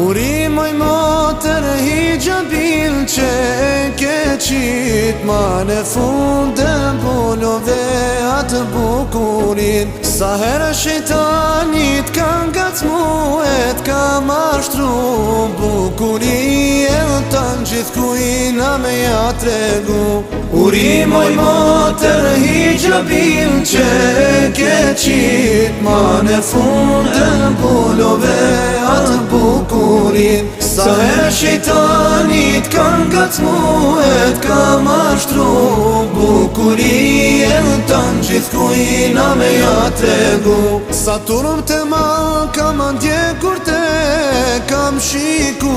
Urimoj motër hijabil që e ke qit ma në fundën bulove atë bukurin. Sa herë shejtanit kanë gacmuet ka mashtru bukurin e tanë gjithë kujna me ja tregu. Urimoj motër hijabil që e ke qit ma në fundën bulove atë bukurin. Sa herë shejtanit kanë gacmuet ka mashtru bukurin e tanë gjithë kujna me ja tregu. Sa turëm të ma kam ndjekur te kam shiku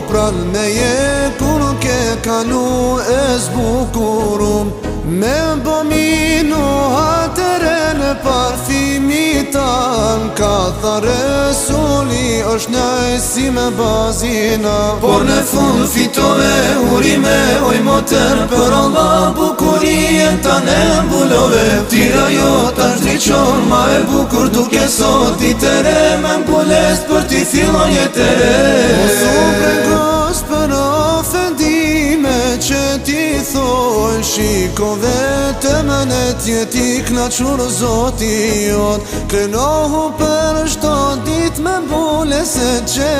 pran me je kur ke kanu e zbukurum. Me bominu hatere në parfimi tan ka tha Resuli është njaj si me bazina. Por në fund fitove urime oj motër për Allah bukurien ta ne mbulove. Tira jo ta shdriqon ma e bukur duke sot ditere me mbulest për ti fillon jetere. Mosu pregos për ofendime që ti thojnë shiko vetëm në tjeti knaqur zoti jot. Krenohu për shto dit me mbule se që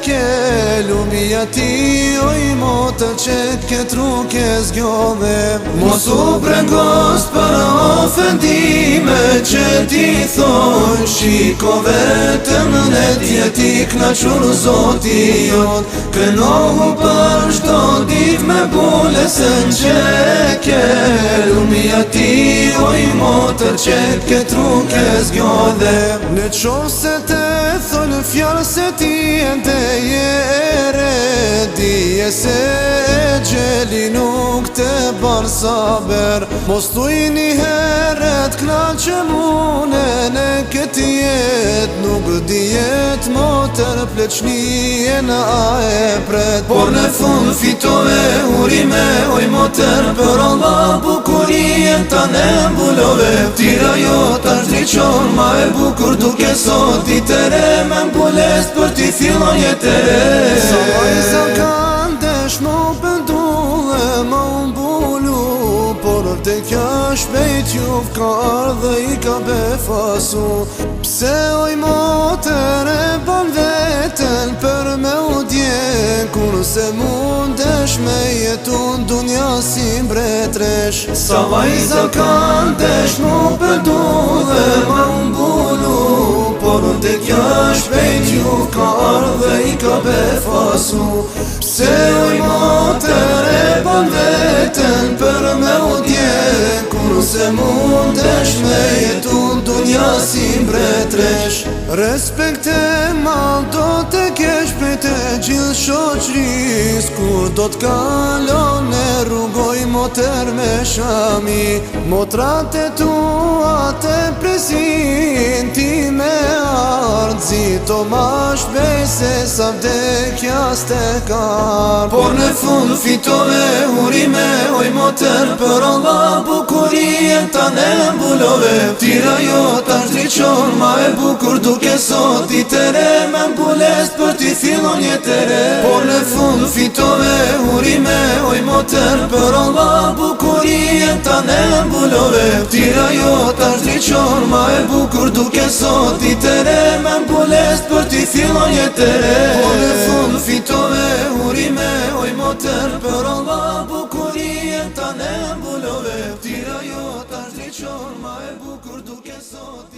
ke lumia ti oj motër që ke truke zgjove. Mosu pregos për ofendime që ti thojnë shiko vetëm në tjeti knaqur zoti jot. Krenohu për shto dit me mbule se që ke lumia ti oj motër që ke truke zgjove. Në qovë se te thonë fjallë se ti ende je ere, dije se e gjeli nuk te bar saber. Mos tuj një heret kna që mune në këtë jet, nuk dijet motër pleqnije në a e pret. Por në fund fitove urime oj motër për Allah bukurien ta ne mbulove. Tira jo ta shdriqon ma e bukur duke sot ditere me mbulest për ti fillon jetere. Sa vajza kanë desh më pëndu dhe më mbulu, por të kja shpejt juv ka ardhe i ka befasu. Pse oj motër e ban veten për me u dje, kur se mundesh me jetun dunja si mbretresh. Sa vajza kanë desh më pëndu dhe më mbulu, por të kja shpejt juv ka ardhe i ka befasu. Pse oj motër e ban veten për me u dje, kur se mundesh me jetun dunja si mbretresh. Respekte mal do të kesh për të gjithë shoqris, kur do t'kalon e rrugoj motër me shami. Motrat e tua te presin ti me ardh, zito ma shpese sa vdekja s'te kar. Por në fund fitove urime oj motër për Allah bukurien ta ne mbulove. Tira jo ta shdriqon ma e bukur duke sot ditere me mbulest për ti fillon jetere. Por në fund fitove urime oj motër për Allah bukurien ta ne mbulove. Tira jo ta shdriqon ma e bukur duke sot ditere me mbulest për ti fillon jetere. Por në fund fitove urime oj motër për Allah bukurien ta ne mbulove. Tira jo ta shdriqon ma e bukur duke sot